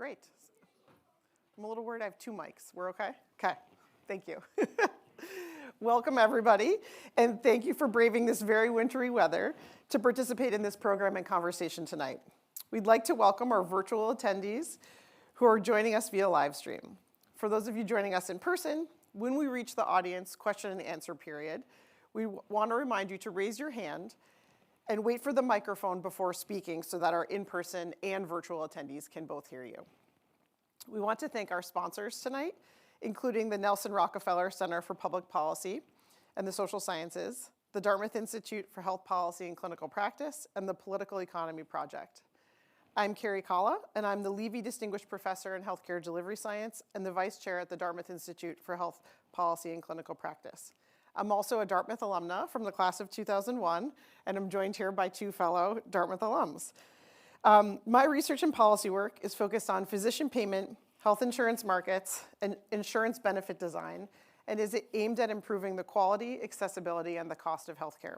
Great. I'm a little worried I have two mics. We're okay? Okay, thank you. Welcome everybody, and thank you for braving this very wintry weather to participate in this program and conversation tonight. We'd like to welcome our virtual attendees who are joining us via live stream. For those of you joining us in person, when we reach the audience question and answer period, we want to remind you to raise your hand and wait for the microphone before speaking so that our in-person and virtual attendees can both hear you. We want to thank our sponsors tonight, including the Nelson Rockefeller Center for Public Policy and the Social Sciences, the Dartmouth Institute for Health Policy and Clinical Practice, and the Political Economy Project. I'm Carrie Kalla, and I'm the Levy Distinguished Professor in Healthcare Delivery Science and the Vice Chair at the Dartmouth Institute for Health Policy and Clinical Practice. I'm also a Dartmouth alumna from the class of 2001, and I'm joined here by two fellow Dartmouth alums. My research and policy work is focused on physician payment, health insurance markets, and insurance benefit design, and is aimed at improving the quality, accessibility, and the cost of healthcare.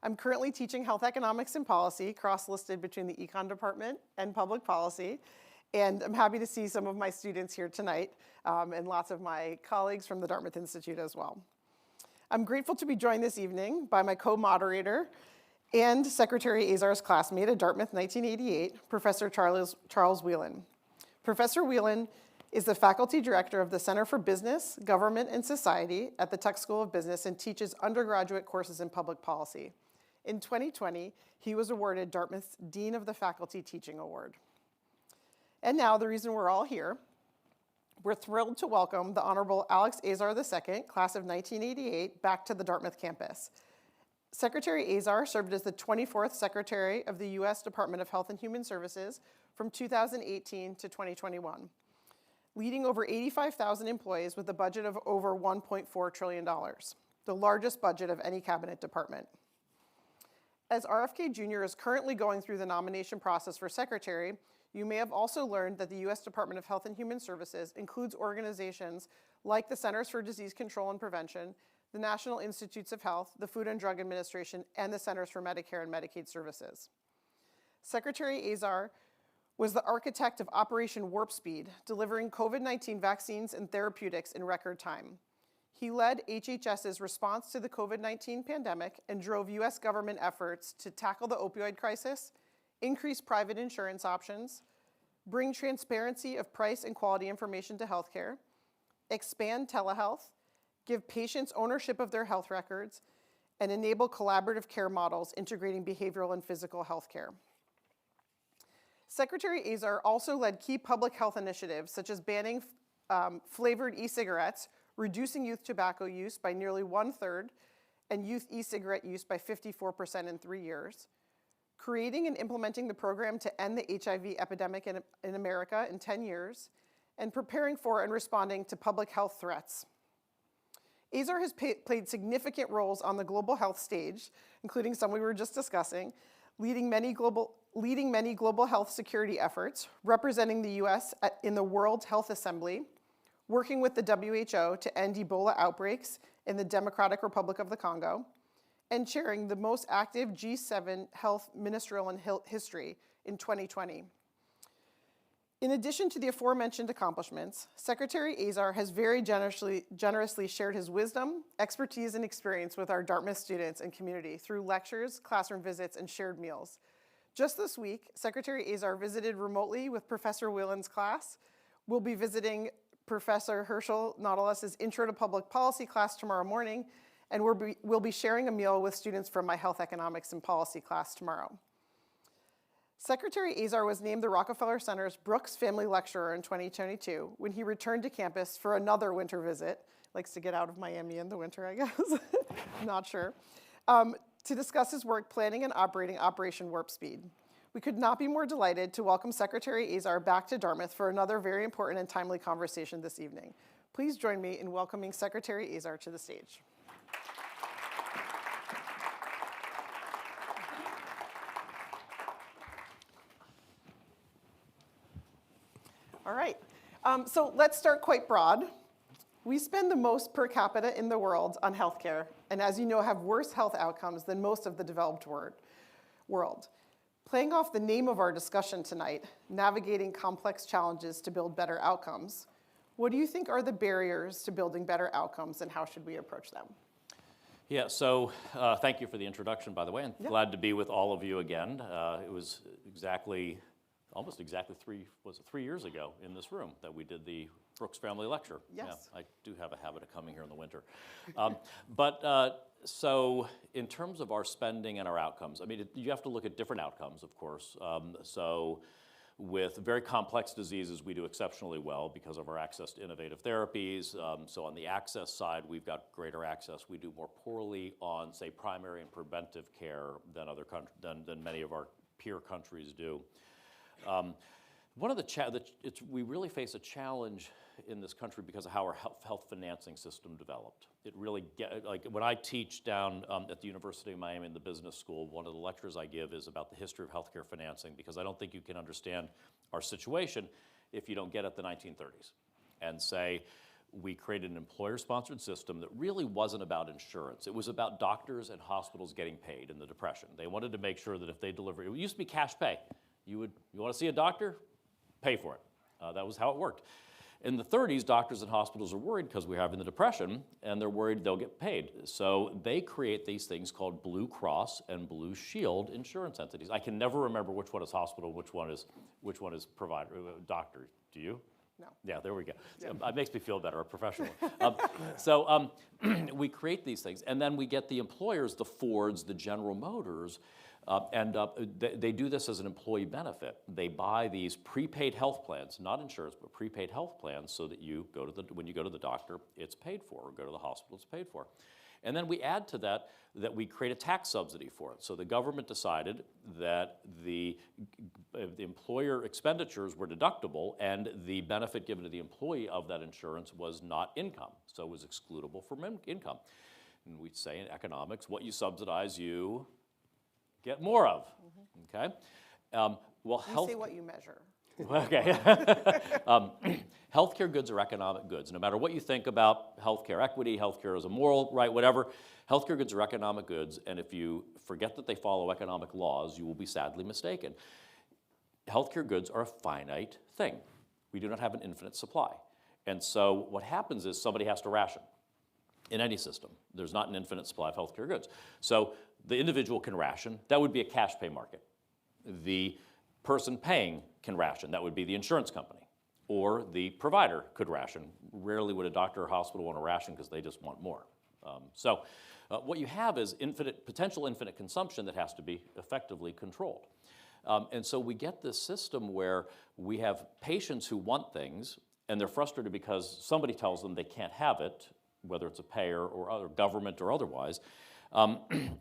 I'm currently teaching health economics and policy, cross-listed between the econ department and public policy, and I'm happy to see some of my students here tonight, and lots of my colleagues from the Dartmouth Institute as well. I'm grateful to be joined this evening by my co-moderator and Secretary Azar's classmate at Dartmouth 1988, Professor Charles Whelan. Professor Whelan is the faculty director of the Center for Business, Government, and Society at the Tuck School of Business and teaches undergraduate courses in public policy. In 2020, he was awarded Dartmouth's Dean of the Faculty Teaching Award. And now, the reason we're all here, we're thrilled to welcome the Honorable Alex Azar II, class of 1988, back to the Dartmouth campus. Secretary Azar served as the 24th Secretary of the U.S. Department of Health and Human Services from 2018 to 2021, leading over 85,000 employees with a budget of over $1.4 trillion, the largest budget of any cabinet department. As RFK Jr. is currently going through the nomination process for secretary, you may have also learned that the U.S. Department of Health and Human Services includes organizations like the Centers for Disease Control and Prevention, the National Institutes of Health, the Food and Drug Administration, and the Centers for Medicare and Medicaid Services. Secretary Azar was the architect of Operation Warp Speed, delivering COVID-19 vaccines and therapeutics in record time. He led HHS's response to the COVID-19 pandemic and drove U.S. government efforts to tackle the opioid crisis, increase private insurance options, bring transparency of price and quality information to healthcare, expand telehealth, give patients ownership of their health records, and enable collaborative care models integrating behavioral and physical health care. Secretary Azar also led key public health initiatives such as banning flavored e-cigarettes, reducing youth tobacco use by nearly 1/3, and youth e-cigarette use by 54% in 3 years, creating and implementing the program to end the HIV epidemic in America in 10 years, and preparing for and responding to public health threats. Azar has played significant roles on the global health stage, including some we were just discussing, leading many global health security efforts, representing the U.S. in the World Health Assembly, working with the WHO to end Ebola outbreaks in the Democratic Republic of the Congo, and chairing the most active G7 health ministerial in history in 2020. In addition to the aforementioned accomplishments, Secretary Azar has very generously shared his wisdom, expertise, and experience with our Dartmouth students and community through lectures, classroom visits, and shared meals. Just this week, Secretary Azar visited remotely with Professor Whelan's class. We'll be visiting Professor Herschel Nautilus's Intro to Public Policy class tomorrow morning, and we'll be sharing a meal with students from my Health Economics and Policy class tomorrow. Secretary Azar was named the Rockefeller Center's Brooks Family Lecturer in 2022 when he returned to campus for another winter visit. Likes to get out of Miami in the winter, I guess. Not sure. To discuss his work planning and operating Operation Warp Speed. We could not be more delighted to welcome Secretary Azar back to Dartmouth for another very important and timely conversation this evening. Please join me in welcoming Secretary Azar to the stage. All right, so let's start quite broad. We spend the most per capita in the world on healthcare, and as you know, have worse health outcomes than most of the developed world. Playing off the name of our discussion tonight, navigating complex challenges to build better outcomes, what do you think are the barriers to building better outcomes, and how should we approach them? Yeah, so thank you for the introduction, by the way, and glad to be with all of you again. It was almost exactly 3 years ago in this room that we did the Brooks Family Lecture. Yes. Yeah, I do have a habit of coming here in the winter. So in terms of our spending and our outcomes, I mean, you have to look at different outcomes, of course. So with very complex diseases, we do exceptionally well because of our access to innovative therapies. So on the access side, we've got greater access. We do more poorly on, say, primary and preventive care than many of our peer countries do. One of we really face a challenge in this country because of how our health financing system developed. It really, like when I teach down at the University of Miami in the business school, one of the lectures I give is about the history of healthcare financing, because I don't think you can understand our situation if you don't get at the 1930s and say, we created an employer-sponsored system that really wasn't about insurance. It was about doctors and hospitals getting paid in the Depression. They wanted to make sure that if they delivered, it used to be cash pay. You want to see a doctor? Pay for it. That was how it worked. In the 30s, doctors and hospitals are worried because we're having the Depression, and they're worried they'll get paid. So they create these things called Blue Cross and Blue Shield insurance entities. I can never remember which one is hospital, which one is provider, doctor. Do you? No. Yeah, there we go. Yeah. It makes me feel better, a professional. We create these things, and then we get the employers, the Fords, the General Motors, they do this as an employee benefit. They buy these prepaid health plans, not insurance, but prepaid health plans, so that when you go to the doctor, it's paid for, or go to the hospital, it's paid for. And then we add to that we create a tax subsidy for it. So the government decided that the employer expenditures were deductible, and the benefit given to the employee of that insurance was not income, so it was excludable from income. And we'd say in economics, what you subsidize, you get more of, okay? You say what you measure. Okay. Healthcare goods are economic goods. No matter what you think about healthcare equity, healthcare is a moral right, whatever, healthcare goods are economic goods, and if you forget that they follow economic laws, you will be sadly mistaken. Healthcare goods are a finite thing. We do not have an infinite supply. And so what happens is somebody has to ration. In any system, there's not an infinite supply of healthcare goods. So the individual can ration. That would be a cash pay market. The person paying can ration. That would be the insurance company. Or the provider could ration. Rarely would a doctor or hospital want to ration because they just want more. What you have is potential infinite consumption that has to be effectively controlled. And so we get this system where we have patients who want things, and they're frustrated because somebody tells them they can't have it, whether it's a payer or other government or otherwise.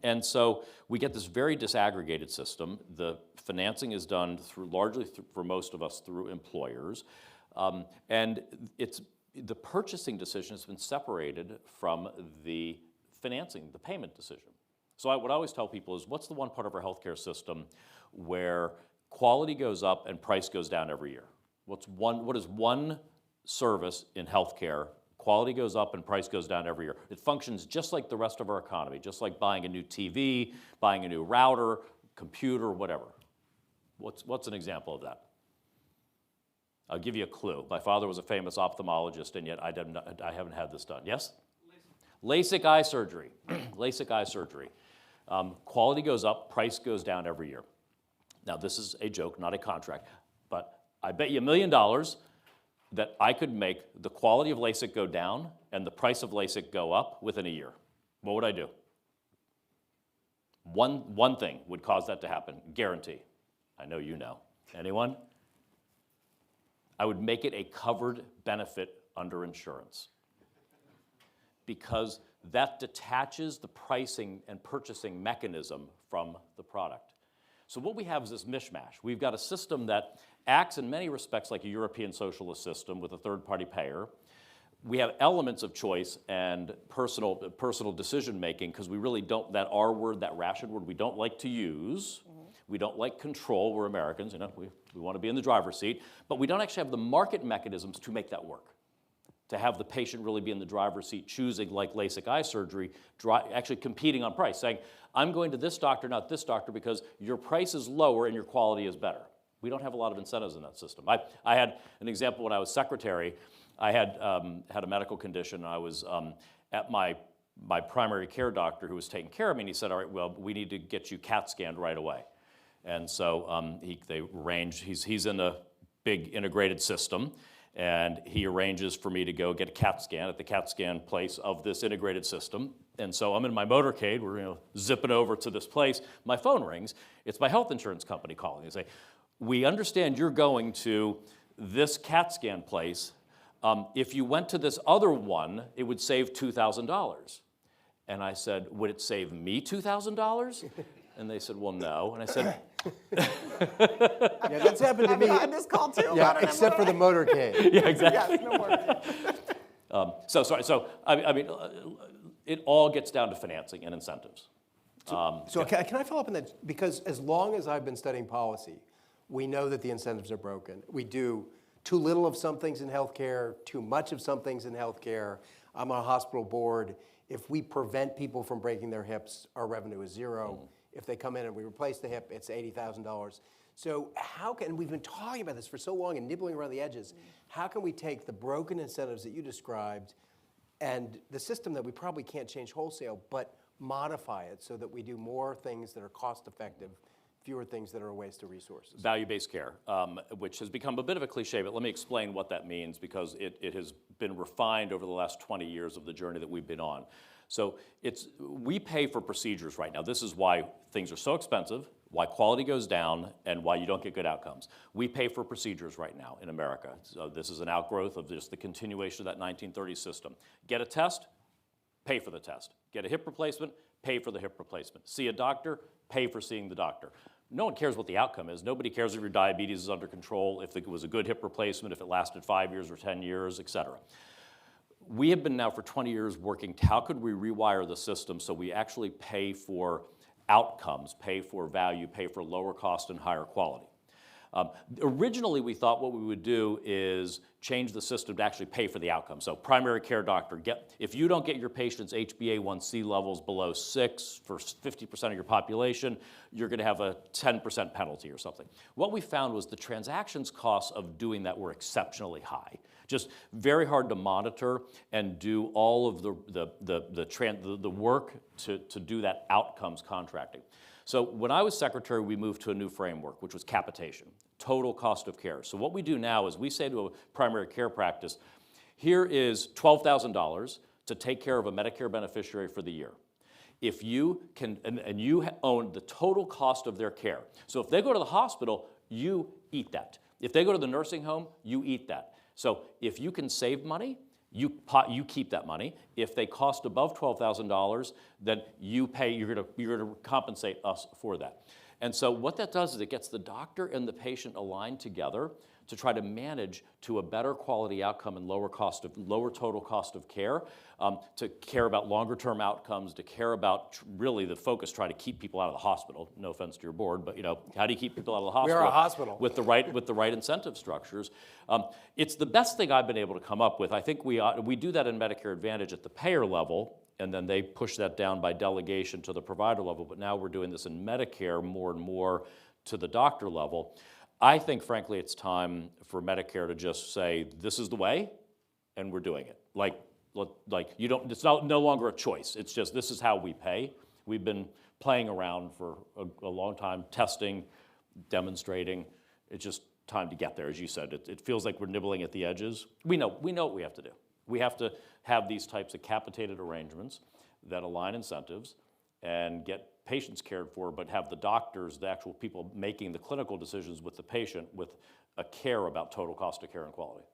And so we get this very disaggregated system. The financing is done largely for most of us through employers. And the purchasing decision has been separated from the financing, the payment decision. So what I always tell people is, what's the one part of our healthcare system where quality goes up and price goes down every year? What is one service in healthcare? Quality goes up and price goes down every year. It functions just like the rest of our economy, just like buying a new TV, buying a new router, computer, whatever. What's an example of that? I'll give you a clue. My father was a famous ophthalmologist, and yet I haven't had this done. Yes? LASIK eye surgery. LASIK eye surgery. Quality goes up, price goes down every year. Now, this is a joke, not a contract, but I bet you $1 million that I could make the quality of LASIK go down and the price of LASIK go up within a year. What would I do? One thing would cause that to happen, guarantee. I know you know. Anyone? I would make it a covered benefit under insurance, because that detaches the pricing and purchasing mechanism from the product. So what we have is this mishmash. We've got a system that acts in many respects like a European socialist system with a third-party payer. We have elements of choice and personal decision-making, because we really don't, that R word, that ration word, we don't like to use. We don't like control. We're Americans, we want to be in the driver's seat, but we don't actually have the market mechanisms to make that work. to have the patient really be in the driver's seat, choosing like LASIK eye surgery, actually competing on price, saying, I'm going to this doctor, not this doctor, because your price is lower and your quality is better. We don't have a lot of incentives in that system. I had an example when I was secretary. I had a medical condition. I was at my primary care doctor who was taking care of me, and he said, all right, well, we need to get you CAT scanned right away. And so they arranged, he's in a big integrated system, and he arranges for me to go get a CAT scan at the CAT scan place of this integrated system. And so I'm in my motorcade, we're zipping over to this place, my phone rings, it's my health insurance company calling. They say, we understand you're going to this CAT scan place. If you went to this other one, it would save $2,000. And I said, would it save me $2,000? And they said, well, no. And I said, Yeah, that's happened to I've me. had this call too. Yeah, about an except for the MRI. motorcade. yeah, exactly. Yes, no more. So I mean, it all gets down to financing and incentives. So can I follow up on that? Because as long as I've been studying policy, we know that the incentives are broken. We do too little of some things in healthcare, too much of some things in healthcare. I'm on a hospital board. If we prevent people from breaking their hips, our revenue is zero. If they come in and we replace the hip, it's $80,000. So how can, and we've been talking about this for so long and nibbling around the edges, how can we take the broken incentives that you described and the system that we probably can't change wholesale, but modify it so that we do more things that are cost effective, fewer things that are a waste of resources? Value-based care, which has become a bit of a cliche, but let me explain what that means because it has been refined over the last 20 years of the journey that we've been on. So we pay for procedures right now. This is why things are so expensive, why quality goes down, and why you don't get good outcomes. We pay for procedures right now in America. So this is an outgrowth of just the continuation of that 1930s system. Get a test, pay for the test. Get a hip replacement, pay for the hip replacement. See a doctor, pay for seeing the doctor. No one cares what the outcome is. Nobody cares if your diabetes is under control, if it was a good hip replacement, if it lasted 5 years or 10 years, et cetera. We have been now for 20 years working, how could we rewire the system so we actually pay for outcomes, pay for value, pay for lower cost and higher quality. Originally, we thought what we would do is change the system to actually pay for the outcome. So primary care doctor, if you don't get your patient's HbA1c levels below 6 for 50% of your population, you're going to have a 10% penalty or something. What we found was the transactions costs of doing that were exceptionally high. Just very hard to monitor and do all of the work to do that outcomes contracting. So when I was secretary, we moved to a new framework, which was capitation, total cost of care. So what we do now is we say to a primary care practice, here is $12,000 to take care of a Medicare beneficiary for the year. If you can, and you own the total cost of their care. So if they go to the hospital, you eat that. If they go to the nursing home, you eat that. So if you can save money, you keep that money. If they cost above $12,000, then you pay. You're going to compensate us for that. And so what that does is it gets the doctor and the patient aligned together to try to manage to a better quality outcome and lower total cost of care, to care about longer term outcomes, to care about really the focus, try to keep people out of the hospital. No offense to your board, but how do you keep people out of the hospital? We're a hospital. With the right incentive structures. It's the best thing I've been able to come up with. I think we do that in Medicare Advantage at the payer level, and then they push that down by delegation to the provider level, but now we're doing this in Medicare more and more to the doctor level. I think, frankly, it's time for Medicare to just say, this is the way, and we're doing it. It's no longer a choice. It's just, this is how we pay. We've been playing around for a long time, testing, demonstrating. It's just time to get there, as you said. It feels like we're nibbling at the edges. We know what we have to do. We have to have these types of capitated arrangements that align incentives and get patients cared for, but have the doctors, the actual people making the clinical decisions with the patient with a care about total cost of care and quality.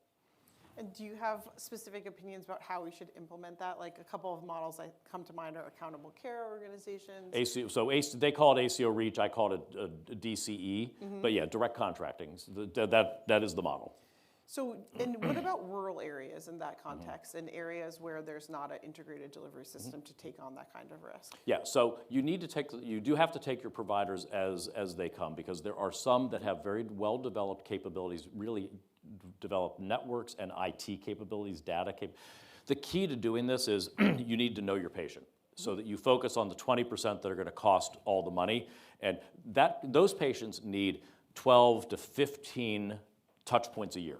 And do you have specific opinions about how we should implement that? Like a couple of models that come to mind are accountable care organizations. They call it ACO REACH, I call it DCE, but yeah, direct contracting, that is the model. So, and what about rural areas in that context, and areas where there's not an integrated delivery system to take on that kind of risk? Yeah, so you do have to take your providers as they come, because there are some that have very well-developed capabilities, really develop networks and IT capabilities, The key to doing this is you need to know your patient so that you focus on the 20% that are going to cost all the money. And those patients need 12 to 15 touch points a year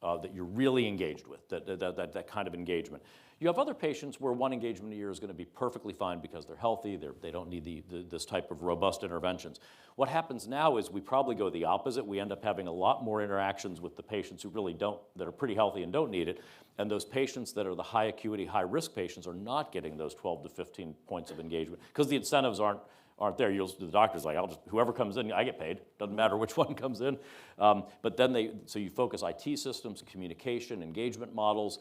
that you're really engaged with, that kind of engagement. You have other patients where one engagement a year is going to be perfectly fine because they're healthy, they don't need this type of robust interventions. What happens now is we probably go the opposite. We end up having a lot more interactions with the patients who really don't, that are pretty healthy and don't need it, and those patients that are the high acuity, high risk patients are not getting those 12 to 15 points of engagement because the incentives aren't there. The doctor's like, whoever comes in, I get paid. Doesn't matter which one comes in. But then so you focus IT systems, communication, engagement models.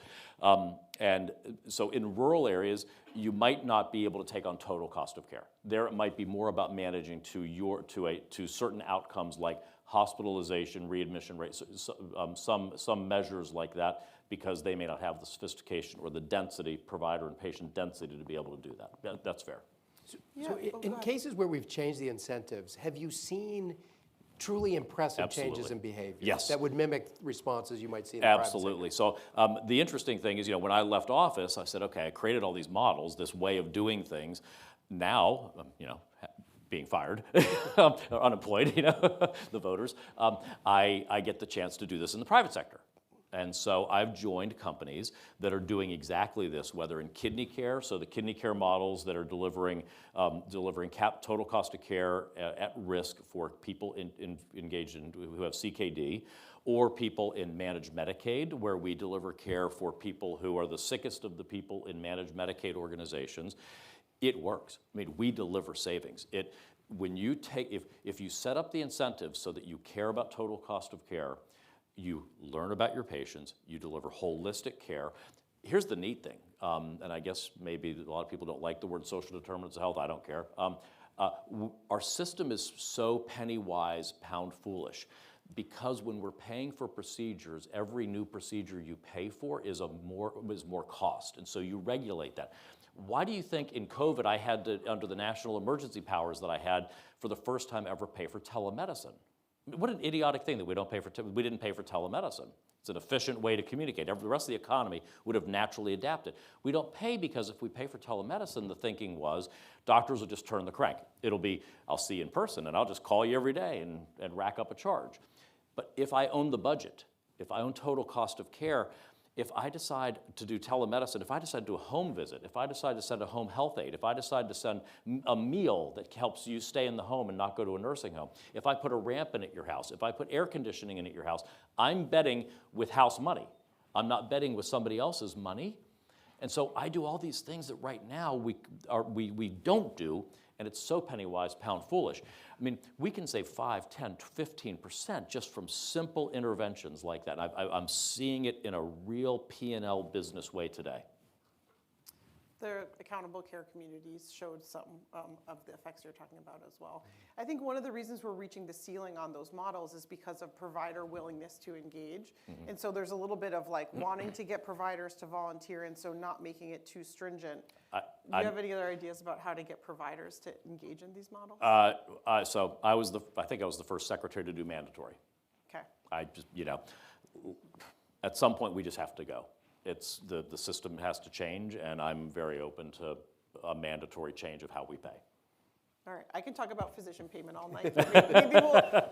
And so in rural areas, you might not be able to take on total cost of care. There it might be more about managing to certain outcomes like hospitalization, readmission rates, some measures like that, because they may not have the sophistication or the density, provider and patient density to be able to do that. That's fair. So in cases where we've changed the incentives, have you seen truly impressive changes in behavior? Yes. That would mimic responses you might see in the private sector? Absolutely. So the interesting thing is, when I left office, I said, okay, I created all these models, this way of doing things. Now, being fired, or unemployed, the voters, I get the chance to do this in the private sector. And so I've joined companies that are doing exactly this, whether in kidney care, so the kidney care models that are delivering total cost of care at risk for people engaged in who have CKD, or people in managed Medicaid, where we deliver care for people who are the sickest of the people in managed Medicaid organizations. It works. We deliver savings. When you if you set up the incentives so that you care about total cost of care, you learn about your patients, you deliver holistic care. Here's the neat thing, and I guess maybe a lot of people don't like the word social determinants of health, I don't care. Our system is so penny wise, pound foolish, because when we're paying for procedures, every new procedure you pay for is more cost, and so you regulate that. Why do you think in COVID I had to, under the national emergency powers that I had, for the first time ever pay for telemedicine? What an idiotic thing that we didn't pay for telemedicine. It's an efficient way to communicate. The rest of the economy would have naturally adapted. We don't pay because if we pay for telemedicine, the thinking was doctors will just turn the crank. It'll be, I'll see you in person and I'll just call you every day and rack up a charge. But if I own the budget, if I own total cost of care, if I decide to do telemedicine, if I decide to do a home visit, if I decide to send a home health aide, if I decide to send a meal that helps you stay in the home and not go to a nursing home, if I put a ramp in at your house, if I put air conditioning in at your house, I'm betting with house money. I'm not betting with somebody else's money. And so I do all these things that right now we don't do, and it's so penny wise, pound foolish. We can save 5, 10, 15% just from simple interventions like that. I'm seeing it in a real P&L business way today. The accountable care communities showed some of the effects you're talking about as well. I think one of the reasons we're reaching the ceiling on those models is because of provider willingness to engage. Mm-hmm. And so there's a little bit of wanting to get providers to volunteer, and so not making it too stringent. Do you have any other ideas about how to get providers to engage in these models? So I think I was the first secretary to do mandatory. Okay. At some point we just have to go. It's the system has to change, and I'm very open to a mandatory change of how we pay. All right, I can talk about physician payment all night. Maybe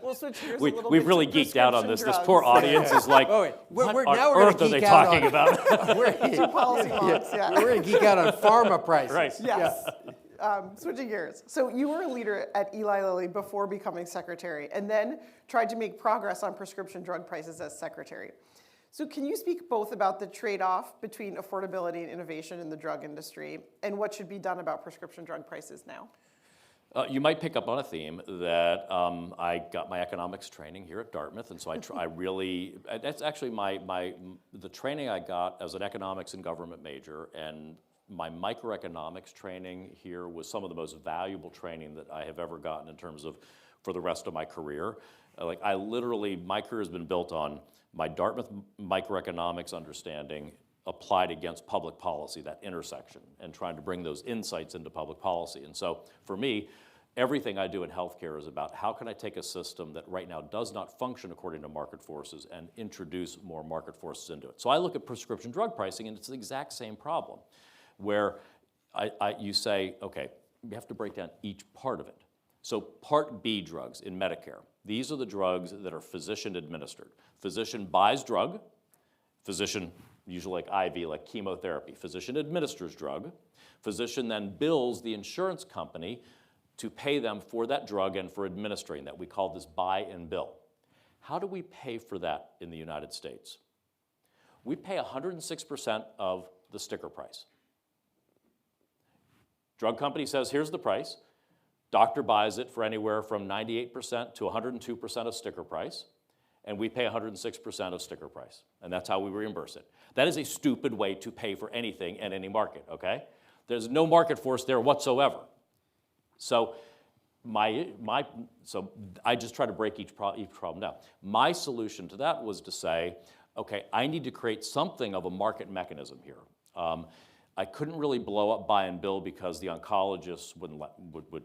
we'll switch gears a little bit. We've really geeked out on this. This poor audience is like, what on earth are they talking about? Two policy wonks, yeah. We're going to geek out on pharma prices. Right. Yes. Yeah. Switching gears. So you were a leader at Eli Lilly before becoming secretary, and then tried to make progress on prescription drug prices as secretary. So can you speak both about the trade-off between affordability and innovation in the drug industry, and what should be done about prescription drug prices now? You might pick up on a theme that I got my economics training here at Dartmouth, and so I really, that's actually the training I got as an economics and government major, and my microeconomics training here was some of the most valuable training that I have ever gotten in terms of for the rest of my career. My career has been built on my Dartmouth microeconomics understanding applied against public policy, that intersection, and trying to bring those insights into public policy. And so for me, everything I do in healthcare is about how can I take a system that right now does not function according to market forces and introduce more market forces into it. So I look at prescription drug pricing, and it's the exact same problem, where you say, okay, you have to break down each part of it. So Part B drugs in Medicare, these are the drugs that are physician administered. Physician buys drug, physician, usually like IV, like chemotherapy, physician administers drug, physician then bills the insurance company to pay them for that drug and for administering that. We call this buy and bill. How do we pay for that in the United States? We pay 106% of the sticker price. Drug company says, here's the price. Doctor buys it for anywhere from 98% to 102% of sticker price, and we pay 106% of sticker price, and that's how we reimburse it. That is a stupid way to pay for anything in any market, okay? There's no market force there whatsoever. So so I just try to break each problem down. My solution to that was to say, okay, I need to create something of a market mechanism here. I couldn't really blow up buy and bill because the oncologists would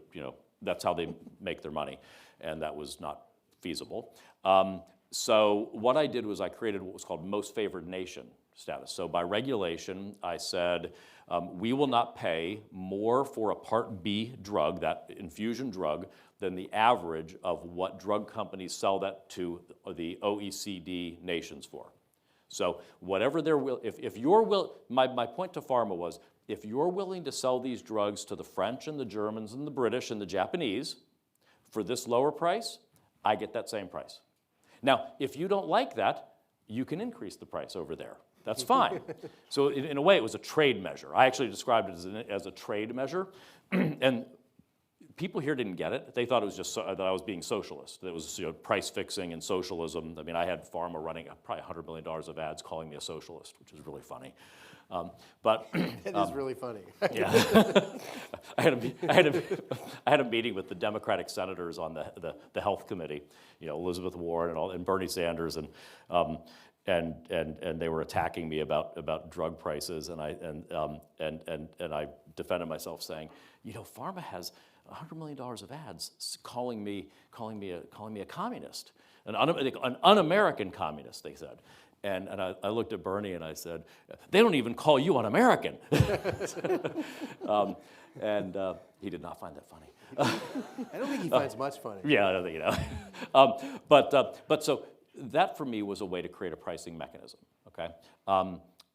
that's how they make their money, and that was not feasible. So what I did was I created what was called most favored nation status. So by regulation, I said, we will not pay more for a Part B drug, that infusion drug, than the average of what drug companies sell that to the OECD nations for. So whatever they're if you're my point to pharma was, if you're willing to sell these drugs to the French and the Germans and the British and the Japanese for this lower price, I get that same price. Now, if you don't like that, you can increase the price over there. That's fine. So in a way, it was a trade measure. I actually described it as a trade measure, and people here didn't get it. They thought it was just that I was being socialist. That it was price fixing and socialism. I mean, I had pharma running probably $100 million of ads calling me a socialist, which is really funny. But It is really funny. yeah, I had a meeting with the Democratic senators on the health committee. Elizabeth Warren and Bernie Sanders and they were attacking me about drug prices, and I defended myself saying, pharma has $100 million of ads calling me a communist, an un-American communist, they said. And I looked at Bernie and I said, they don't even call you un-American. He did not find that funny. I don't think he finds much funny. Yeah, I don't think But so that for me was a way to create a pricing mechanism, okay?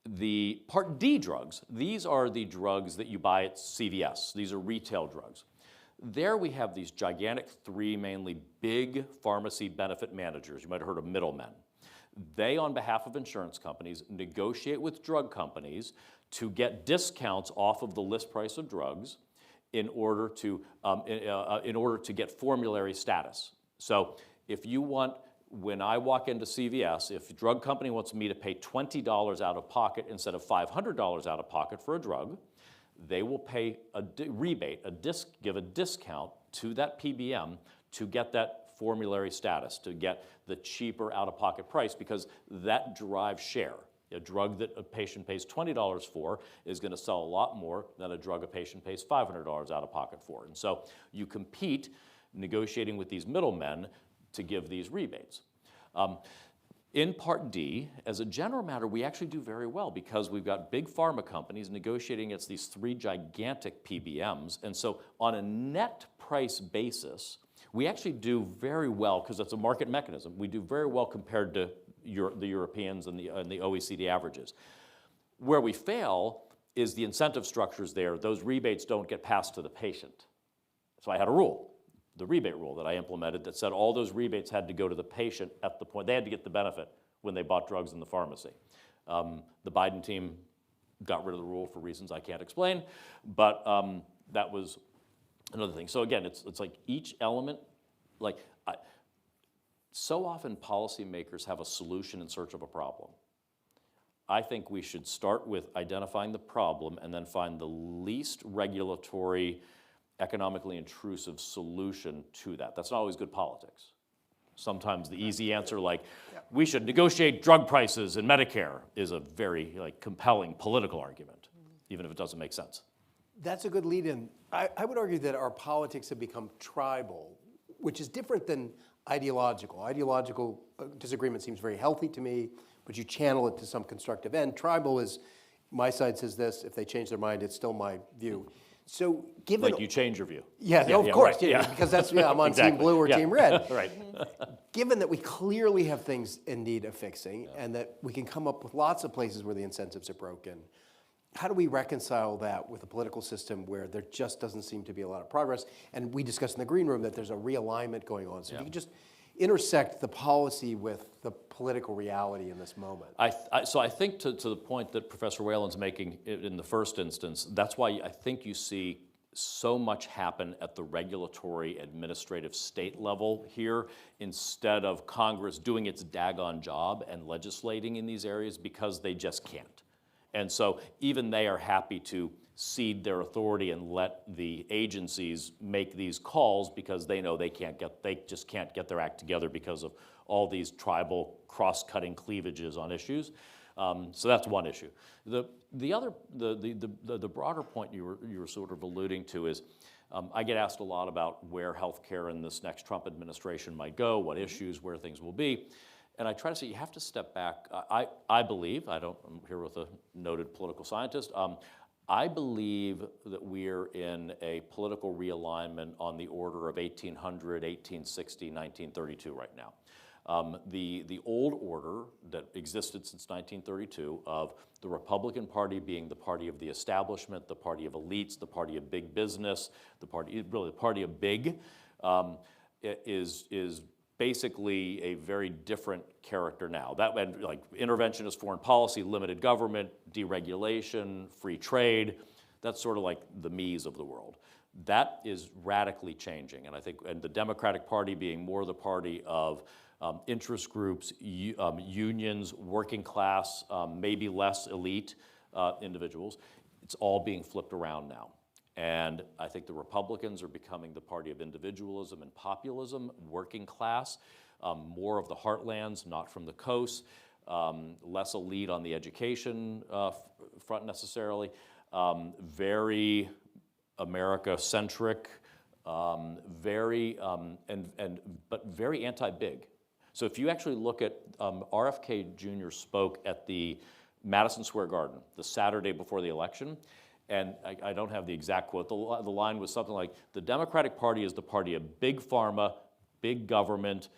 The Part D drugs, these are the drugs that you buy at CVS. These are retail drugs. There we have these gigantic three mainly big pharmacy benefit managers. You might have heard of middlemen. They, on behalf of insurance companies, negotiate with drug companies to get discounts off of the list price of drugs in order to get formulary status. So if you want, when I walk into CVS, if a drug company wants me to pay $20 out of pocket instead of $500 out of pocket for a drug, they will pay a rebate, give a discount to that PBM to get that formulary status, to get the cheaper out-of-pocket price, because that drives share. A drug that a patient pays $20 for is going to sell a lot more than a drug a patient pays $500 out of pocket for. And so you compete negotiating with these middlemen to give these rebates. In Part D, as a general matter, we actually do very well because we've got big pharma companies negotiating against these three gigantic PBMs. And so on a net price basis, we actually do very well because it's a market mechanism. We do very well compared to the Europeans and the OECD averages. Where we fail is the incentive structures there. Those rebates don't get passed to the patient. So I had a rule, the rebate rule that I implemented that said all those rebates had to go to the patient at the point. They had to get the benefit when they bought drugs in the pharmacy. The Biden team got rid of the rule for reasons I can't explain, but that was another thing. So again, it's like each element, so often policymakers have a solution in search of a problem. I think we should start with identifying the problem and then find the least regulatory, economically intrusive solution to that. That's not always good politics. Sometimes the easy answer, we should negotiate drug prices in Medicare, is a very compelling political argument, even if it doesn't make sense. That's a good lead-in. I would argue that our politics have become tribal, which is different than ideological. Ideological disagreement seems very healthy to me, but you channel it to some constructive end. Tribal is, my side says this, if they change their mind, it's still my view. So given... Like you change your view. Yeah, of course, because that's, I'm on Exactly. team blue or team red. Right. Given that we clearly have things in need of fixing and that we can come up with lots of places where the incentives are broken, how do we reconcile that with a political system where there just doesn't seem to be a lot of progress? And we discussed in the green room that there's a realignment going on. So if you could just intersect the policy with the political reality in this moment. So I think to the point that Professor Whalen's making in the first instance, that's why I think you see so much happen at the regulatory, administrative state level here instead of Congress doing its daggone job and legislating in these areas because they just can't. And so even they are happy to cede their authority and let the agencies make these calls because they know they just can't get their act together because of all these tribal cross-cutting cleavages on issues. So that's one issue. The broader point you were sort of alluding to is, I get asked a lot about where healthcare in this next Trump administration might go, what issues, where things will be. And I try to say you have to step back. I believe, I'm here with a noted political scientist, I believe that we're in a political realignment on the order of 1800, 1860, 1932 right now. The old order that existed since 1932 of the Republican Party being the party of the establishment, the party of elites, the party of big business, the party of big, is basically a very different character now. That and like interventionist foreign policy, limited government, deregulation, free trade, that's sort of like the me's of the world. That is radically changing, and I think, and the Democratic Party being more the party of interest groups, unions, working class, maybe less elite individuals, it's all being flipped around now. And I think the Republicans are becoming the party of individualism and populism, working class, more of the heartlands, not from the coast, less elite on the education front necessarily, very America-centric, but very anti-big. So if you actually look at RFK Jr. spoke at the Madison Square Garden the Saturday before the election, and I don't have the exact quote. The line was something like, the Democratic Party is the party of big pharma, big government,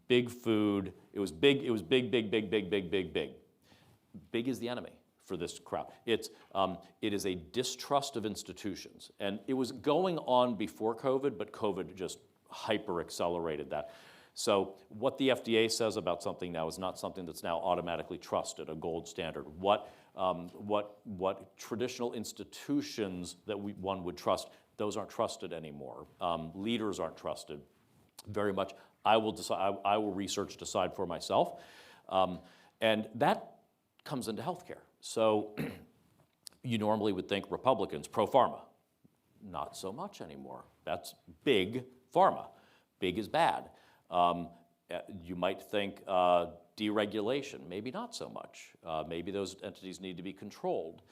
big food. It was big, big, big, big, big, big, big, big. Big is the enemy for this crowd. It is a distrust of institutions. And it was going on before COVID, but COVID just hyper-accelerated that. So what the FDA says about something now is not something that's now automatically trusted, a gold standard. What traditional institutions that one would trust, those aren't trusted anymore. Leaders aren't trusted very much. I will research, decide for myself. And that comes into healthcare. So you normally would think Republicans, pro-pharma. Not so much anymore. That's big pharma. Big is bad. You might think deregulation, maybe not so much. Maybe those entities need to be controlled.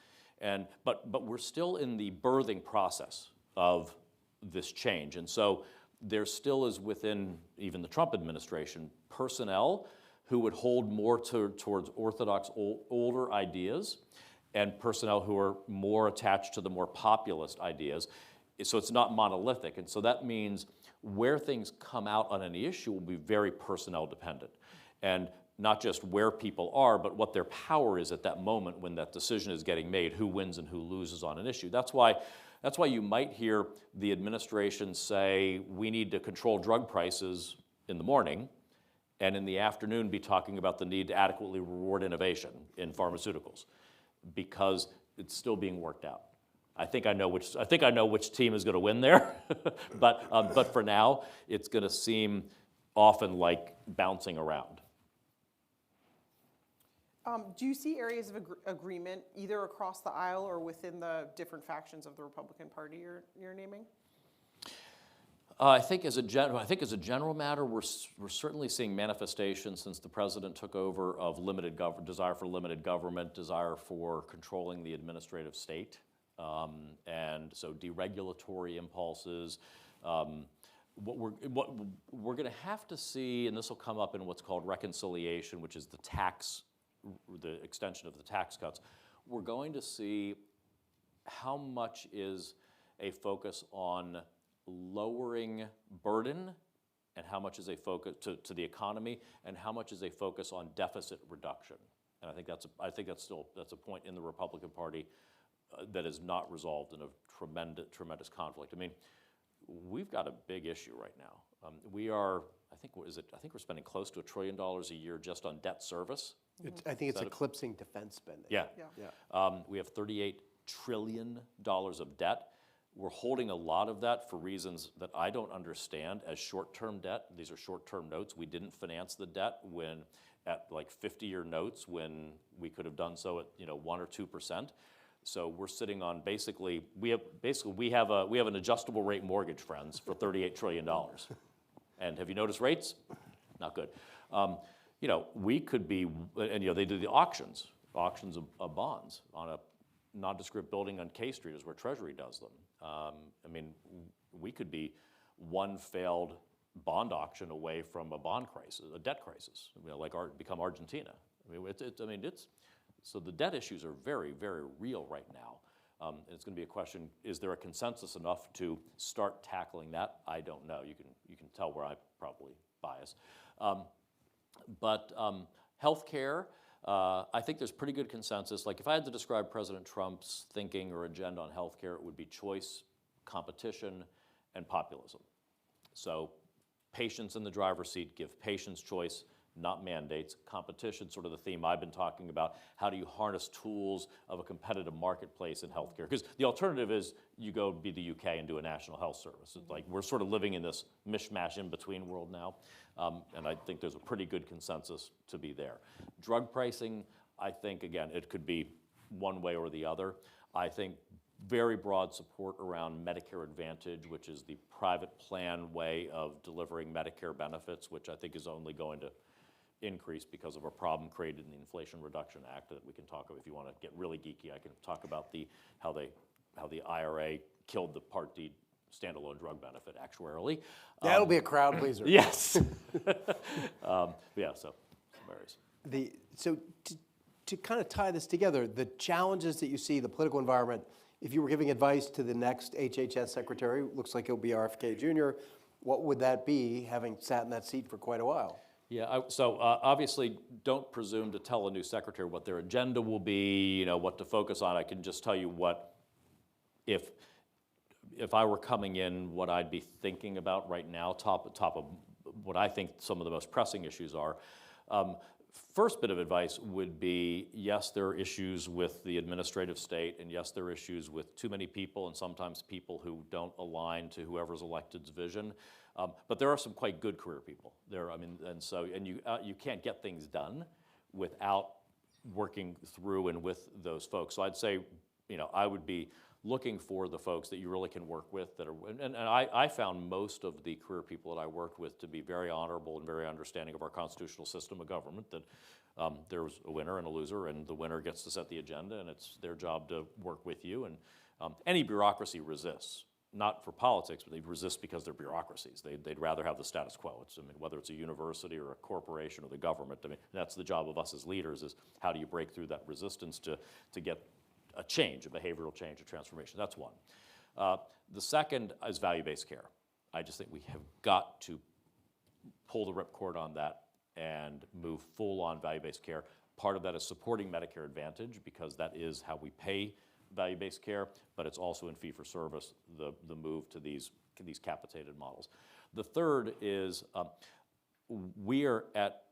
But we're still in the birthing process of this change. And so there still is within even the Trump administration personnel who would hold more towards orthodox older ideas and personnel who are more attached to the more populist ideas. So it's not monolithic. And so that means where things come out on any issue will be very personnel dependent. And not just where people are, but what their power is at that moment when that decision is getting made, who wins and who loses on an issue. That's why you might hear the administration say, we need to control drug prices in the morning, and in the afternoon be talking about the need to adequately reward innovation in pharmaceuticals, because it's still being worked out. I think I know which team is going to win there, but for now, it's going to seem often like bouncing around. Do you see areas of agreement either across the aisle or within the different factions of the Republican Party you're naming? I think as a general matter, we're certainly seeing manifestations since the president took over of desire for limited government, desire for controlling the administrative state. And so deregulatory impulses. What we're going to have to see, and this will come up in what's called reconciliation, which is the extension of the tax cuts. We're going to see how much is a focus on lowering burden and how much is a focus to the economy and how much is a focus on deficit reduction. And I think that's a point in the Republican Party that is not resolved in a tremendous conflict. I mean, we've got a big issue right now. I think we're spending close to $1 trillion a year just on debt service. I think it's eclipsing defense spending. Yeah. Yeah. We have $38 trillion of debt. We're holding a lot of that for reasons that I don't understand as short-term debt. These are short-term notes. We didn't finance the debt at like 50-year notes when we could have done so at 1 or 2%. So we're sitting on we have an adjustable rate mortgage, friends, for $38 trillion. And have you noticed rates? Not good. We could be, and they do the auctions of bonds on a nondescript building on K Street is where Treasury does them. I mean, we could be one failed bond auction away from a bond crisis, a debt crisis, become Argentina. So the debt issues are very, very real right now. And it's going to be a question, is there a consensus enough to start tackling that? I don't know. You can tell where I probably bias. But healthcare, I think there's pretty good consensus. Like if I had to describe President Trump's thinking or agenda on healthcare, it would be choice, competition, and populism. So patients in the driver's seat, give patients choice, not mandates. Competition, sort of the theme I've been talking about. How do you harness tools of a competitive marketplace in healthcare? Because the alternative is you go be the UK and do a national health service. It's like we're sort of living in this mishmash in-between world now. And I think there's a pretty good consensus to be there. Drug pricing, I think, again, it could be one way or the other. I think very broad support around Medicare Advantage, which is the private plan way of delivering Medicare benefits, which I think is only going to increase because of a problem created in the Inflation Reduction Act that we can talk about. If you want to get really geeky, I can talk about how the IRA killed the Part D standalone drug benefit actuarially. That'll be a crowd pleaser. Yes. So varies. So to kind of tie this together, the challenges that you see, the political environment, if you were giving advice to the next HHS secretary, looks like it'll be RFK Jr., what would that be, having sat in that seat for quite a while? Yeah, so obviously don't presume to tell a new secretary what their agenda will be, what to focus on. I can just tell you if I were coming in, what I'd be thinking about right now, top of what I think some of the most pressing issues are. First bit of advice would be, yes, there are issues with the administrative state, and yes, there are issues with too many people and sometimes people who don't align to whoever's elected's vision. But there are some quite good career people there. And you can't get things done without working through and with those folks. So I'd say, I would be looking for the folks that you really can work with and I found most of the career people that I worked with to be very honorable and very understanding of our constitutional system of government, that there's a winner and a loser, and the winner gets to set the agenda, and it's their job to work with you. And any bureaucracy resists. Not for politics, but they resist because they're bureaucracies. They'd rather have the status quo. Whether it's a university or a corporation or the government, that's the job of us as leaders, is how do you break through that resistance to get a change, a behavioral change, a transformation. That's one. The second is value-based care. I just think we have got to pull the ripcord on that and move full on value-based care. Part of that is supporting Medicare Advantage, because that is how we pay value-based care, but it's also in fee-for-service, the move to these capitated models. The third is we are at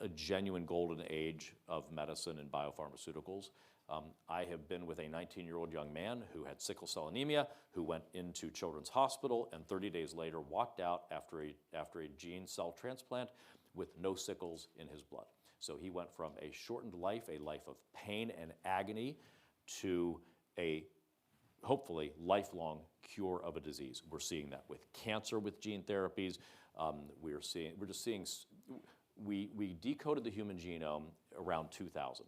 a genuine golden age of medicine and biopharmaceuticals. I have been with a 19-year-old young man who had sickle cell anemia, who went into Children's Hospital and 30 days later walked out after a gene cell transplant with no sickles in his blood. So he went from a shortened life, a life of pain and agony, to a hopefully lifelong cure of a disease. We're seeing that with cancer, with gene therapies. We decoded the human genome around 2000.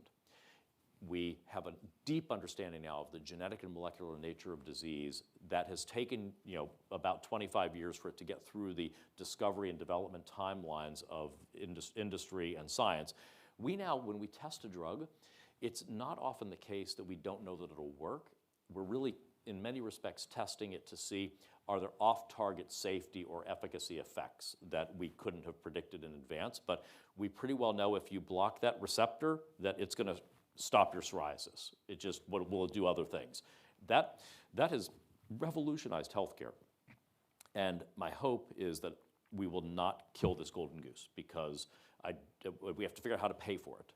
We have a deep understanding now of the genetic and molecular nature of disease that has taken, about 25 years for it to get through the discovery and development timelines of industry and science. We now, when we test a drug, it's not often the case that we don't know that it'll work. We're really, in many respects, testing it to see, are there off-target safety or efficacy effects that we couldn't have predicted in advance? But we pretty well know if you block that receptor, that it's going to stop your psoriasis. It just will do other things. That has revolutionized healthcare. And my hope is that we will not kill this golden goose, because we have to figure out how to pay for it,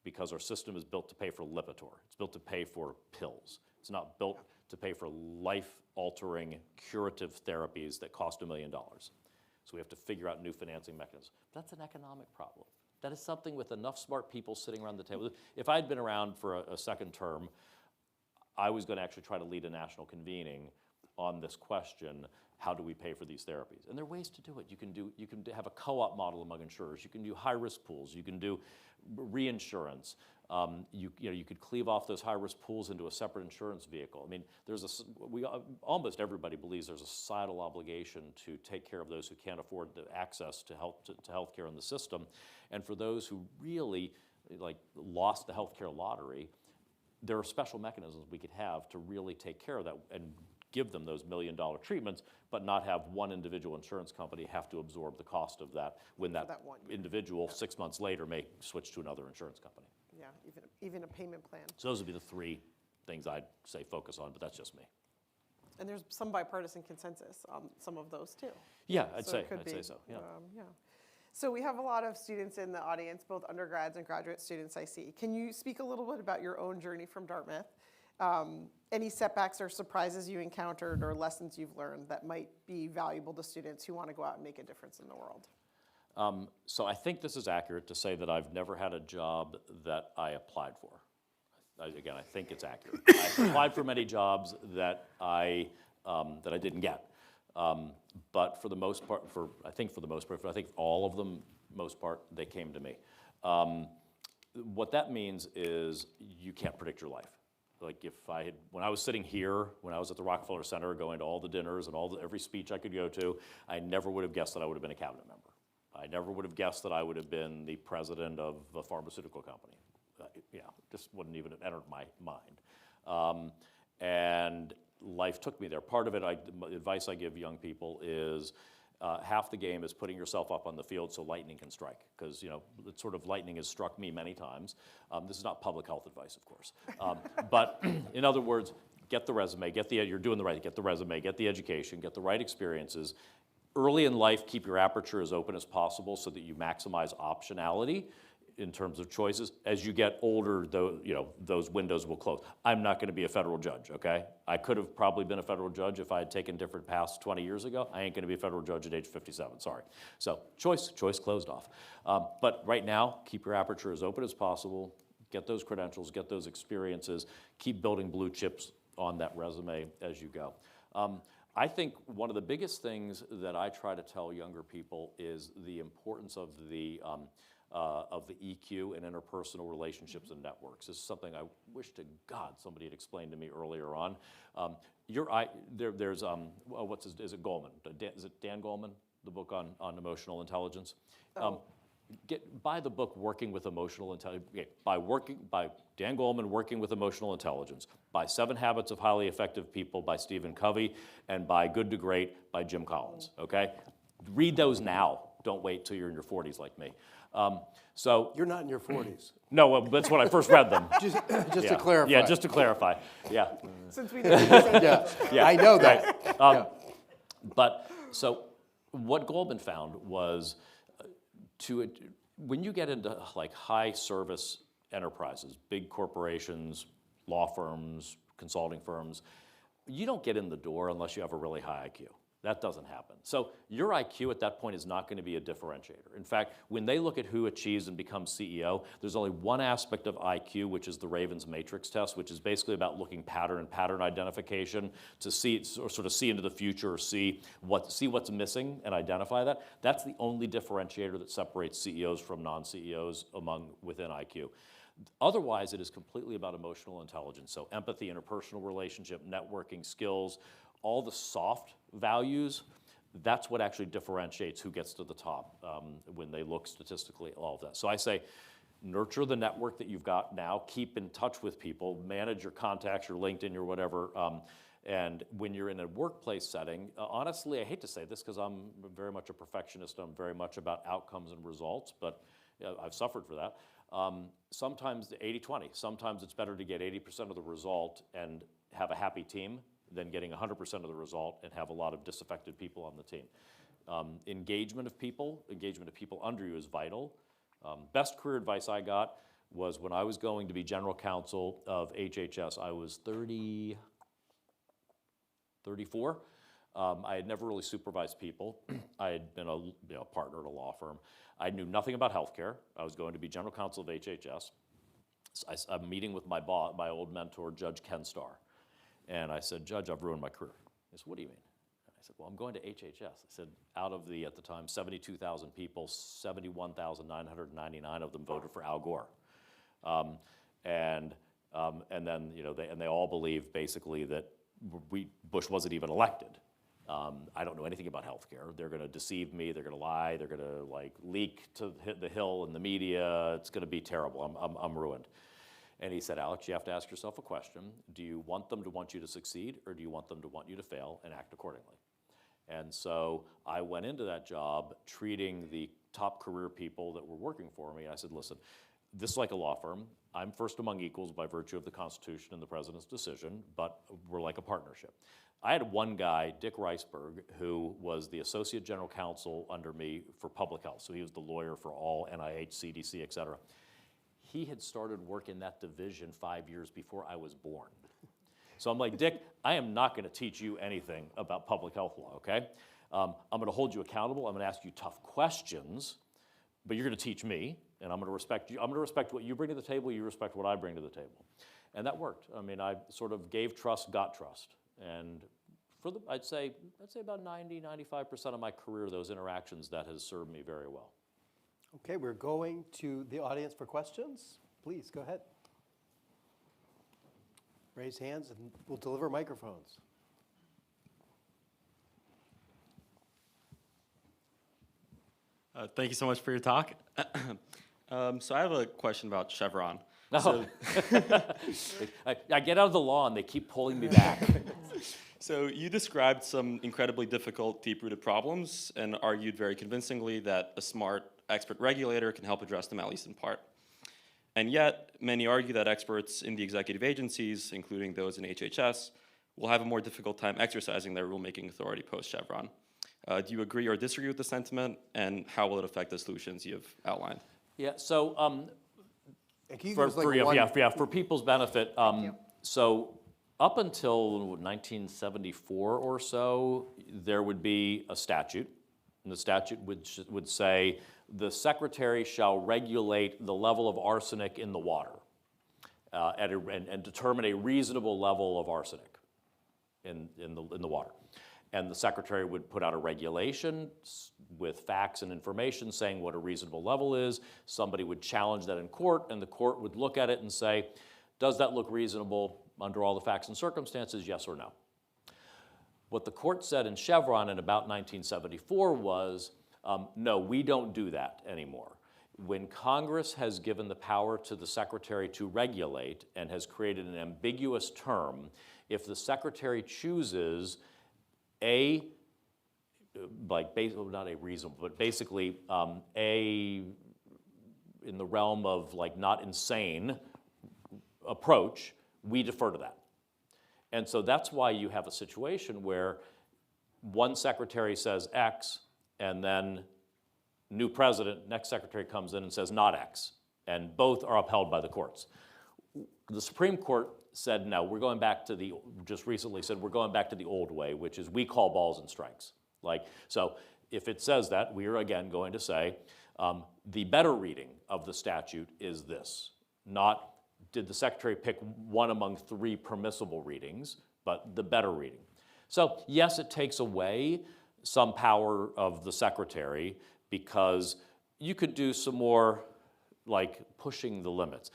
because our system is built to pay for Lipitor. It's built to pay for pills. It's not built to pay for life-altering curative therapies that cost $1 million. So we have to figure out new financing mechanisms. That's an economic problem. That is something with enough smart people sitting around the table. If I had been around for a second term, I was going to actually try to lead a national convening on this question: how do we pay for these therapies? And there are ways to do it. You can have a co-op model among insurers. You can do high-risk pools. You can do reinsurance. You could cleave off those high-risk pools into a separate insurance vehicle. I mean, almost everybody believes there's a societal obligation to take care of those who can't afford the access to healthcare in the system, and for those who really lost the healthcare lottery, there are special mechanisms we could have to really take care of that and give them those $1 million treatments, but not have one individual insurance company have to absorb the cost of that when that individual 6 months later may switch to another insurance company. Yeah, even a payment plan. So those would be the three things I'd say focus on, but that's just me. And there's some bipartisan consensus on some of those too. Yeah, I'd So say it could be, so. Yeah. yeah. So we have a lot of students in the audience, both undergrads and graduate students, I see. Can you speak a little bit about your own journey from Dartmouth? Any setbacks or surprises you encountered or lessons you've learned that might be valuable to students who want to go out and make a difference in the world? So I think this is accurate to say that I've never had a job that I applied for. Again, I think it's accurate. I applied for many jobs that I didn't get. But for the most part, I think all of them, most part, they came to me. What that means is you can't predict your life. Like when I was sitting here, when I was at the Rockefeller Center, going to all the dinners and every speech I could go to, I never would have guessed that I would have been a cabinet member. I never would have guessed that I would have been the president of a pharmaceutical company. Just wouldn't even have entered my mind. And life took me there. Part of it, the advice I give young people is half the game is putting yourself up on the field so lightning can strike, because it's sort of lightning has struck me many times. This is not public health advice, of course. But in other words, get the resume, you're doing the right, get the resume, get the education, get the right experiences. Early in life, keep your aperture as open as possible so that you maximize optionality in terms of choices. As you get older, those windows will close. I'm not going to be a federal judge, okay? I could have probably been a federal judge if I had taken different paths 20 years ago. I ain't going to be a federal judge at age 57, sorry. So choice closed off. But right now, keep your aperture as open as possible. Get those credentials, get those experiences. Keep building blue chips on that resume as you go. I think one of the biggest things that I try to tell younger people is the importance of the EQ and interpersonal relationships and networks. This is something I wish to God somebody had explained to me earlier on. Is it Goleman? Is it Dan Goleman, the book on emotional intelligence? Buy the book Working with Emotional Intelligence. By Dan Goleman, Working with Emotional Intelligence. Buy 7 Habits of Highly Effective People by Stephen Covey, and buy Good to Great by Jim Collins. Okay, read those now. Don't wait till you're in your 40s like me. So You're not in your 40s. No, that's when I first read them. Just to clarify. Yeah, just to clarify. Yeah. Since we didn't say Yeah, I know that. But so what Goldman found was when you get into high service enterprises, big corporations, law firms, consulting firms, you don't get in the door unless you have a really high IQ. That doesn't happen. So your IQ at that point is not going to be a differentiator. In fact, when they look at who achieves and becomes CEO, there's only one aspect of IQ, which is the Raven's matrix test, which is basically about looking pattern identification to see, or sort of see into the future, or see what's missing and identify that. That's the only differentiator that separates CEOs from non-CEOs within IQ. Otherwise, it is completely about emotional intelligence. So empathy, interpersonal relationship, networking, skills, all the soft values, that's what actually differentiates who gets to the top when they look statistically at all of that. So I say, nurture the network that you've got now, keep in touch with people, manage your contacts, your LinkedIn, your whatever, and when you're in a workplace setting, honestly, I hate to say this because I'm very much a perfectionist, I'm very much about outcomes and results, but I've suffered for that. Sometimes the 80-20, sometimes it's better to get 80% of the result and have a happy team than getting 100% of the result and have a lot of disaffected people on the team. Engagement of people under you is vital. Best career advice I got was when I was going to be general counsel of HHS. I was 34. I had never really supervised people. I had been a partner at a law firm. I knew nothing about healthcare. I was going to be general counsel of HHS. So I'm meeting with my boss, my old mentor, Judge Ken Starr. And I said, Judge, I've ruined my career. He said, what do you mean? And I said, well, I'm going to HHS. I said, out of the, at the time, 72,000 people, 71,999 of them voted for Al Gore. And then, they all believe basically that Bush wasn't even elected. I don't know anything about healthcare. They're going to deceive me. They're going to lie. They're going to leak to hit the Hill and the media. It's going to be terrible. I'm ruined. And he said, Alex, you have to ask yourself a question. Do you want them to want you to succeed, or do you want them to want you to fail and act accordingly? And so I went into that job treating the top career people that were working for me. And I said, listen, this is like a law firm. I'm first among equals by virtue of the Constitution and the president's decision, but we're like a partnership. I had one guy, Dick Reisberg, who was the associate general counsel under me for public health. So he was the lawyer for all NIH, CDC, et cetera. He had started work in that division 5 years before I was born. So I'm like, Dick, I am not going to teach you anything about public health law, okay? I'm going to hold you accountable. I'm going to ask you tough questions, but you're going to teach me, and I'm going to respect you. I'm going to respect what you bring to the table. You respect what I bring to the table. And that worked. I mean, I sort of gave trust, got trust. And I'd say about 90-95% of my career, those interactions, that has served me very well. Okay, we're going to the audience for questions. Please, go ahead. Raise hands and we'll deliver microphones. Thank you so much for your talk. So I have a question about Chevron. No. I get out of the law and they keep pulling me back. So you described some incredibly difficult, deep-rooted problems and argued very convincingly that a smart expert regulator can help address them, at least in part. And yet, many argue that experts in the executive agencies, including those in HHS, will have a more difficult time exercising their rulemaking authority post-Chevron. Do you agree or disagree with the sentiment, and how will it affect the solutions you've outlined? Yeah, so For for people's benefit, so up until 1974 or so, there would be a statute, and the statute would say the secretary shall regulate the level of arsenic in the water and determine a reasonable level of arsenic in the water. And the secretary would put out a regulation with facts and information saying what a reasonable level is. Somebody would challenge that in court, and the court would look at it and say, does that look reasonable under all the facts and circumstances, yes or no? What the court said in Chevron in about 1974 was, no, we don't do that anymore. When Congress has given the power to the secretary to regulate and has created an ambiguous term, if the secretary chooses not a reasonable, but basically in the realm of not insane approach, we defer to that. And so that's why you have a situation where one secretary says X, and then new president, next secretary comes in and says not X, and both are upheld by the courts. the Supreme Court said, no, we're going back to just recently said, we're going back to the old way, which is we call balls and strikes. So if it says that, we are again going to say, the better reading of the statute is this, not did the Secretary pick one among 3 permissible readings, but the better reading. So yes, it takes away some power of the Secretary because you could do some more pushing the limits.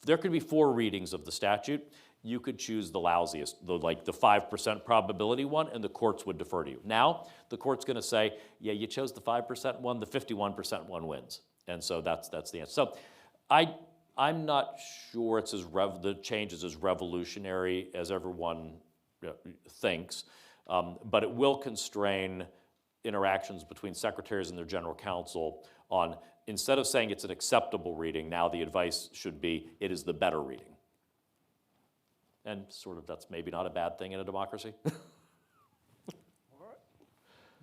There could be 4 readings of the statute. You could choose the lousiest, the 5% probability one, and the courts would defer to you. Now, the court's going to say, yeah, you chose the 5% one, the 51% one wins. And so that's the answer. So I'm not sure the change is as revolutionary as everyone thinks, but it will constrain interactions between secretaries and their general counsel on, instead of saying it's an acceptable reading, now the advice should be it is the better reading. And sort of that's maybe not a bad thing in a democracy.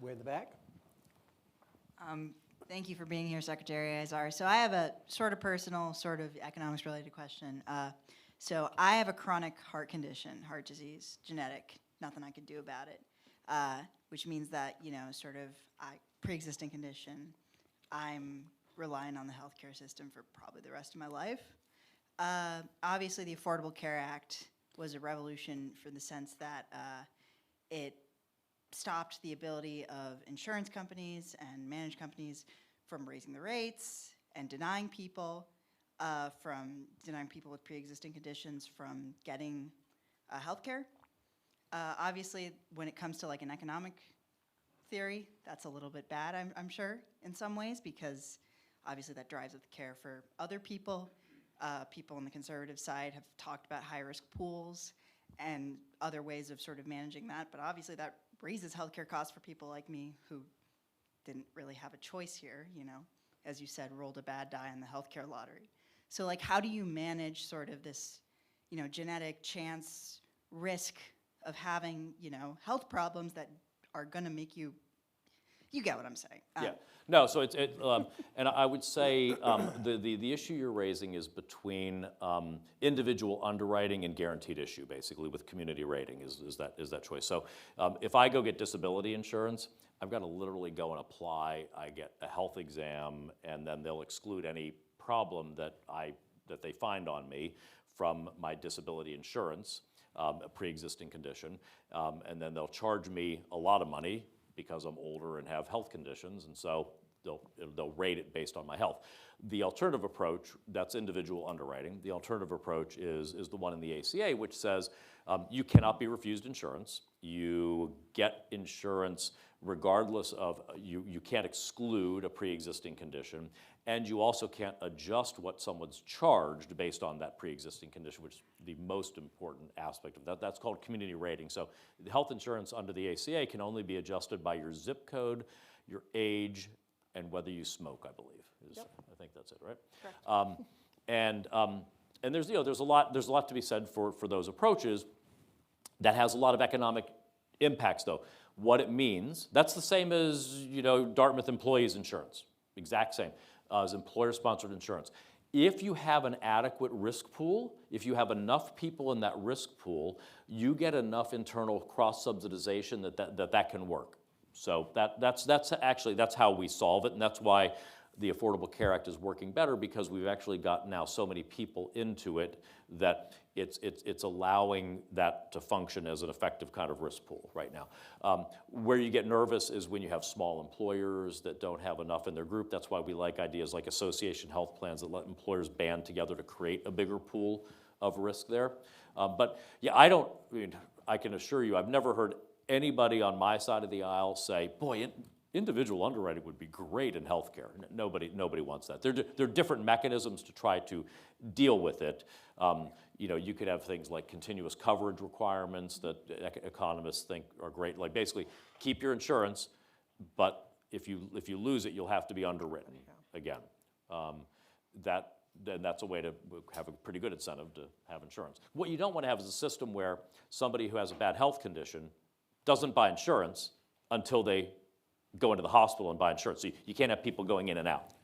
Way in the back. Thank you for being here, Secretary Azar. So I have a sort of personal, sort of economics-related question. So I have a chronic heart condition, heart disease, genetic, nothing I can do about it, which means that, pre-existing condition, I'm relying on the healthcare system for probably the rest of my life. Obviously, the Affordable Care Act was a revolution for the sense that it stopped the ability of insurance companies and managed companies from raising the rates and denying people with pre-existing conditions from getting health care. Obviously, when it comes to an economic theory, that's a little bit bad, I'm sure, in some ways, because obviously that drives up the care for other people. People on the conservative side have talked about high-risk pools and other ways of sort of managing that, but obviously that raises healthcare costs for people like me who didn't really have a choice here, as you said, rolled a bad die on the healthcare lottery. So how do you manage sort of this, genetic chance risk of having, health problems that are gonna make you get what I'm saying. Yeah. No, so and I would say the issue you're raising is between individual underwriting and guaranteed issue, basically, with community rating is that choice. So if I go get disability insurance, I've got to literally go and apply. I get a health exam, and then they'll exclude any problem that they find on me from my disability insurance, a pre-existing condition, and then they'll charge me a lot of money because I'm older and have health conditions, and so they'll rate it based on my health. The alternative approach, that's individual underwriting. The alternative approach is the one in the ACA, which says you cannot be refused insurance. You get insurance regardless of, you can't exclude a pre-existing condition, and you also can't adjust what someone's charged based on that pre-existing condition, which is the most important aspect of that. That's called community rating. So the health insurance under the ACA can only be adjusted by your zip code, your age, and whether you smoke, I believe. Yep. I think that's it, right? Correct. And there's a lot to be said for those approaches. That has a lot of economic impacts, though. What it means, that's the same as Dartmouth employees insurance, exact same as employer-sponsored insurance. If you have an adequate risk pool, if you have enough people in that risk pool, you get enough internal cross-subsidization that can work. So that's how we solve it, and that's why the Affordable Care Act is working better, because we've actually got now so many people into it that it's allowing that to function as an effective kind of risk pool right now. Where you get nervous is when you have small employers that don't have enough in their group. That's why we like ideas like association health plans that let employers band together to create a bigger pool of risk there. But yeah, I can assure you, I've never heard anybody on my side of the aisle say, boy, individual underwriting would be great in healthcare. Nobody wants that. There are different mechanisms to try to deal with it. You could have things like continuous coverage requirements that economists think are great. Like basically, keep your insurance, but if you lose it, you'll have to be underwritten again. That's a way to have a pretty good incentive to have insurance. What you don't want to have is a system where somebody who has a bad health condition doesn't buy insurance until they go into the hospital and buy insurance. So you can't have people going in and out.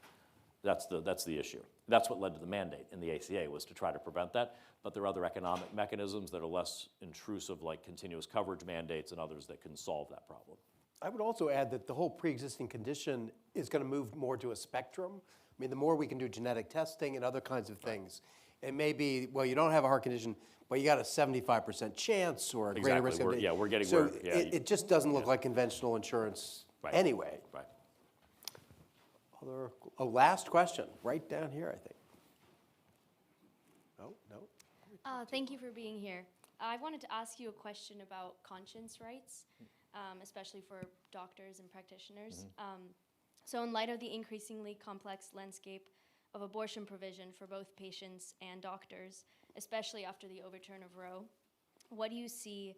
That's the issue. That's what led to the mandate in the ACA, was to try to prevent that. But there are other economic mechanisms that are less intrusive, like continuous coverage mandates and others that can solve that problem. I would also add that the whole pre-existing condition is going to move more to a spectrum. I mean, the more we can do genetic testing and other kinds of things, it may be, well, you don't have a heart condition, but you got a 75% chance or a greater Exactly. risk of We're getting so where, yeah, it just doesn't look like conventional insurance Right. anyway. Right. Last question, right down here, I think. No. Thank you for being here. I wanted to ask you a question about conscience rights, especially for doctors and practitioners. So in light of the increasingly complex landscape of abortion provision for both patients and doctors, especially after the overturn of Roe, what do you see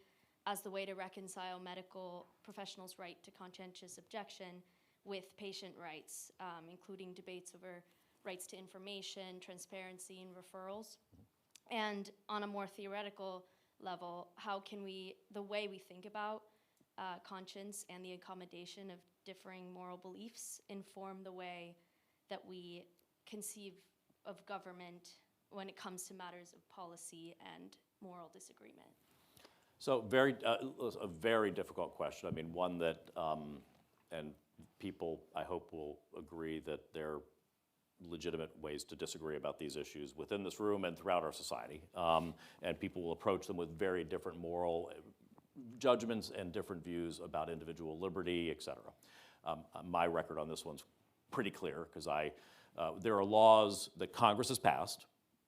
as the way to reconcile medical professionals' right to conscientious objection with patient rights, including debates over rights to information, transparency, and referrals? And on a more theoretical level, how can the way we think about conscience and the accommodation of differing moral beliefs inform the way that we conceive of government when it comes to matters of policy and moral disagreement? So a very difficult question. I mean, one that, and people, I hope, will agree that there are legitimate ways to disagree about these issues within this room and throughout our society. And people will approach them with very different moral judgments and different views about individual liberty, et cetera. My record on this one's pretty clear, because there are laws that Congress has passed.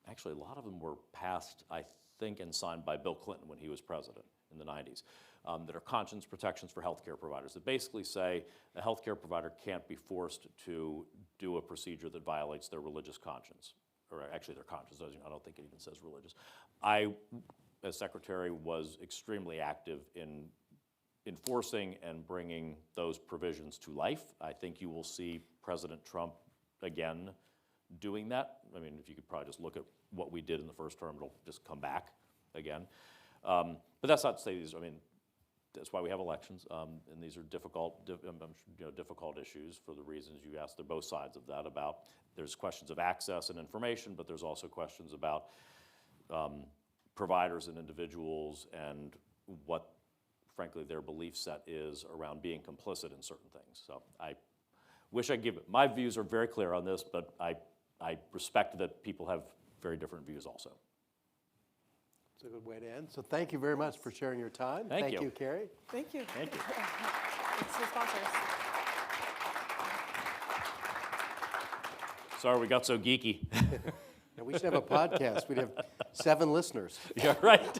Actually, a lot of them were passed, I think, and signed by Bill Clinton when he was president in the 90s, that are conscience protections for healthcare providers that basically say a healthcare provider can't be forced to do a procedure that violates their religious conscience, or actually their conscience. I don't think it even says religious. I, as secretary, was extremely active in enforcing and bringing those provisions to life. I think you will see President Trump again doing that. I mean, if you could probably just look at what we did in the first term, it'll just come back again. But that's not to say these, I mean, that's why we have elections, and these are difficult issues for the reasons you asked. They're both sides of that. About there's questions of access and information, but there's also questions about providers and individuals and what, frankly, their belief set is around being complicit in certain things. So I wish I'd give it. My views are very clear on this, but I respect that people have very different views also. It's a good way to end. So thank you very much for sharing your time. Thank you. Thank you, Carrie. Thank you. Thank you. Thanks to the sponsors. Sorry we got so geeky. Now, we should have a podcast. We'd have 7 listeners. Yeah, right.